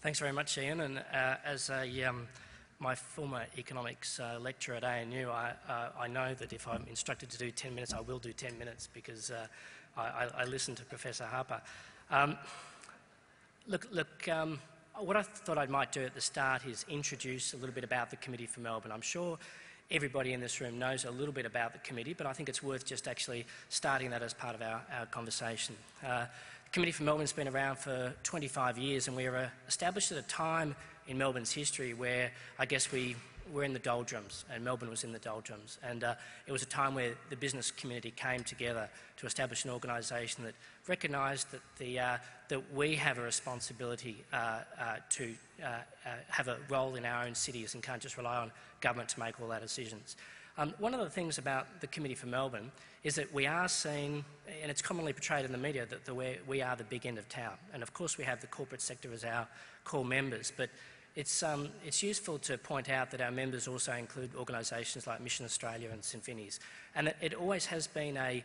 Thanks very much, Ian. And as my former economics lecturer at ANU, I know that if I'm instructed to do 10 minutes, I will do 10 minutes because I listen to Professor Harper. What I thought I might do at the start is introduce a little bit about the Committee for Melbourne. I'm sure everybody in this room knows a little bit about the committee, but I think it's worth just actually starting that as part of our conversation. The Committee for Melbourne's been around for 25 years, and we were established at a time in Melbourne's history where I guess we were in the doldrums, and Melbourne was in the doldrums. And it was a time where the business community came together to establish an organisation that recognised that that we have a responsibility to have a role in our own cities and can't just rely on government to make all our decisions. One of the things about the Committee for Melbourne is that we are seen, and it's commonly portrayed in the media, that we are the big end of town. And of course we have the corporate sector as our core members, but it's useful to point out that our members also include organisations like Mission Australia and St Vinny's, and that it always has been a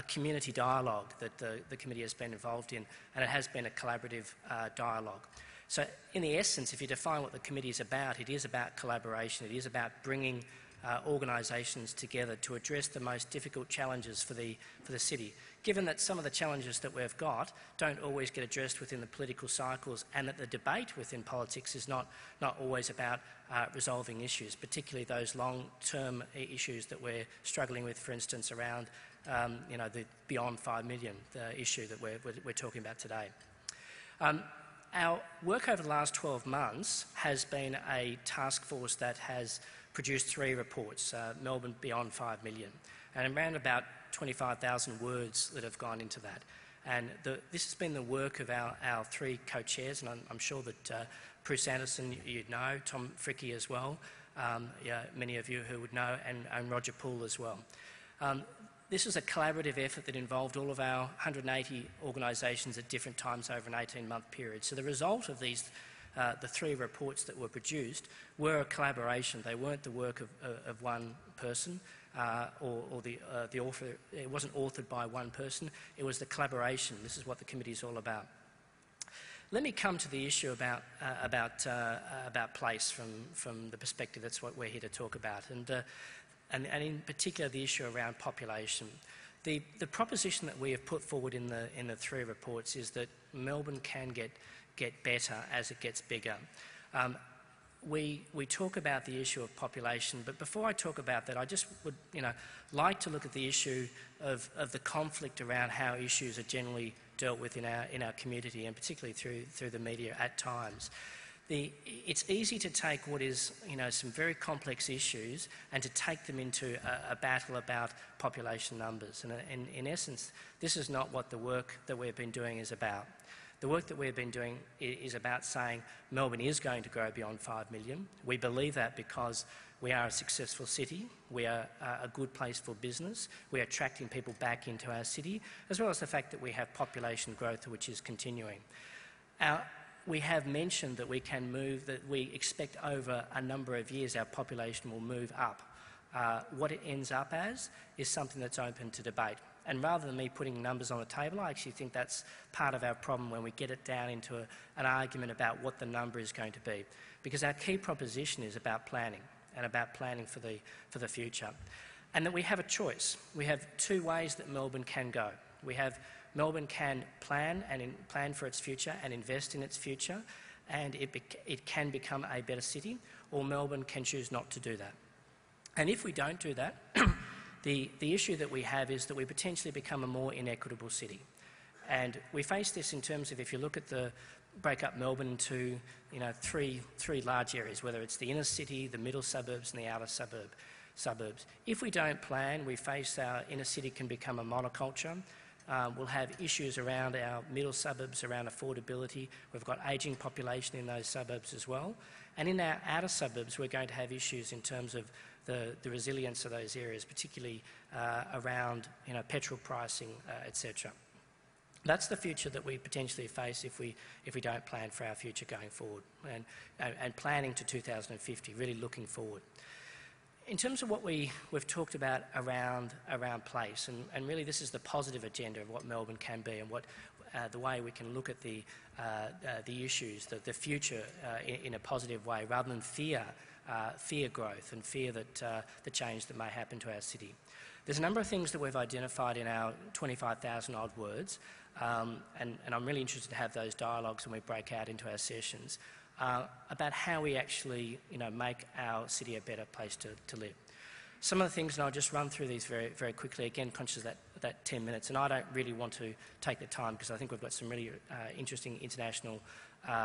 community dialogue that the committee has been involved in, and it has been a collaborative dialogue. So in the essence, if you define what the committee is about, it is about collaboration. It is about bringing organisations together to address the most difficult challenges for the city, given that some of the challenges that we've got don't always get addressed within the political cycles, and that the debate within politics is not always about resolving issues, particularly those long-term issues that we're struggling with, for instance, around the beyond 5 million issue that we're talking about today. Our work over the last 12 months has been a task force that has produced 3 reports, Melbourne Beyond 5 Million, and around about 25,000 words that have gone into that. And this has been the work of our 3 co-chairs, and I'm sure that Bruce Anderson you'd know, Tom Fricke as well, many of you who would know, and Roger Poole as well. This is a collaborative effort that involved all of our 180 organisations at different times over an 18-month period. So the result of these the 3 reports that were produced were a collaboration. They weren't the work of one person or the author. It wasn't authored by one person. It was the collaboration. This is what the committee is all about. Let me come to the issue about place from the perspective. That's what we're here to talk about, and in particular the issue around population. The proposition that we have put forward in the 3 reports is that Melbourne can get better as it gets bigger. We talk about the issue of population, but before I talk about that, I just would like to look at the issue of the conflict around how issues are generally dealt with in our community, and particularly through the media at times. It's easy to take what is some very complex issues and to take them into a battle about population numbers. And in essence, this is not what the work that we've been doing is about. The work that we've been doing is about saying Melbourne is going to grow beyond 5 million. We believe that because we are a successful city, we are a good place for business, we are attracting people back into our city, as well as the fact that we have population growth which is continuing. We have mentioned that we expect over a number of years our population will move up. What it ends up as is something that's open to debate. And rather than me putting numbers on the table, I actually think that's part of our problem when we get it down into an argument about what the number is going to be. Because our key proposition is about planning, and about planning for the future. And that we have a choice. We have 2 ways that Melbourne can go. Melbourne can plan for its future and invest in its future, and it can become a better city, or Melbourne can choose not to do that. And if we don't do that, the issue that we have is that we potentially become a more inequitable city. And we face this in terms of, if you look at break up Melbourne into 3 large areas, whether it's the inner city, the middle suburbs and the outer suburbs. If we don't plan, we face our inner city can become a monoculture. We'll have issues around our middle suburbs, around affordability. We've got ageing population in those suburbs as well. And in our outer suburbs, we're going to have issues in terms of the resilience of those areas, particularly around petrol pricing, etc. That's the future that we potentially face if we don't plan for our future going forward, and planning to 2050, really looking forward. In terms of what we've talked about around place, and really this is the positive agenda of what Melbourne can be and what the way we can look at the issues, the future in a positive way, rather than fear growth and fear that the change that may happen to our city. There's a number of things that we've identified in our 25,000 odd words, and I'm really interested to have those dialogues when we break out into our sessions about how we actually, make our city a better place to live. Some of the things, and I'll just run through these very, very quickly, again conscious of that 10 minutes, and I don't really want to take the time because I think we've got some really interesting international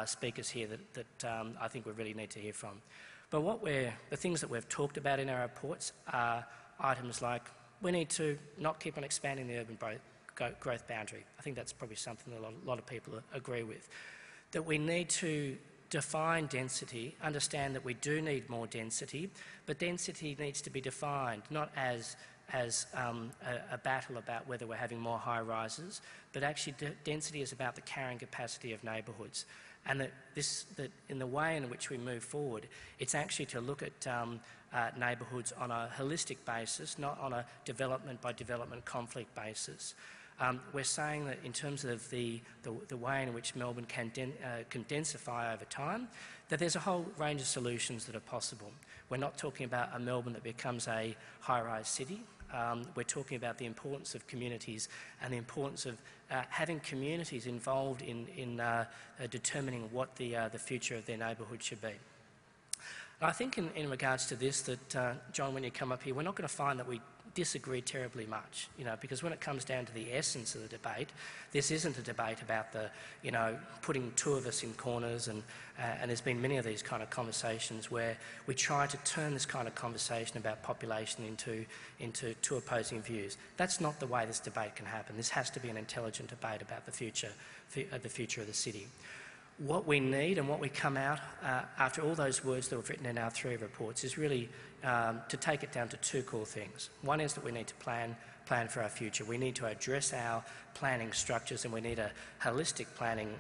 speakers here that I think we really need to hear from. But the things that we've talked about in our reports are items like we need to not keep on expanding the urban growth boundary. I think that's probably something that a lot of people agree with. That we need to define density, understand that we do need more density, but density needs to be defined not as a battle about whether we're having more high-rises, but actually density is about the carrying capacity of neighbourhoods. And that in the way in which we move forward, it's actually to look at neighbourhoods on a holistic basis, not on a development-by-development conflict basis. We're saying that in terms of the way in which Melbourne can densify over time, that there's a whole range of solutions that are possible. We're not talking about a Melbourne that becomes a high-rise city. We're talking about the importance of communities and the importance of having communities involved in determining what the future of their neighbourhood should be. And I think in regards to this that, John, when you come up here, we're not going to find that we disagree terribly much, because when it comes down to the essence of the debate, this isn't a debate about putting two of us in corners, and there's been many of these kind of conversations where we try to turn this kind of conversation about population into two opposing views. That's not the way this debate can happen. This has to be an intelligent debate about the future of the city. What we need and what we come out after all those words that we've written in our 3 reports is really to take it down to 2 core things. One is that we need to plan for our future. We need to address our planning structures, and we need a holistic planning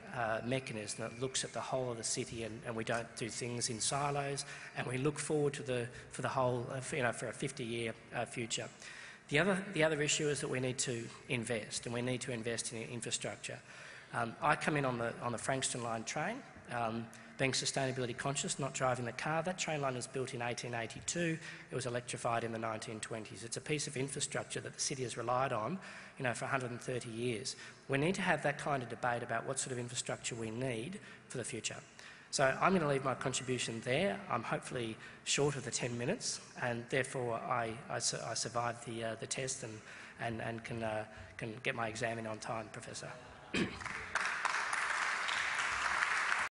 mechanism that looks at the whole of the city, and we don't do things in silos, and we look forward to for the whole, for a 50-year future. The other issue is that we need to invest, and we need to invest in infrastructure. I come in on the Frankston line train, being sustainability conscious, not driving the car. That train line was built in 1882. It was electrified in the 1920s. It's a piece of infrastructure that the city has relied on, for 130 years. We need to have that kind of debate about what sort of infrastructure we need for the future. So I'm going to leave my contribution there. I'm hopefully short of the 10 minutes, and therefore I survived the test and can get my exam in on time, Professor.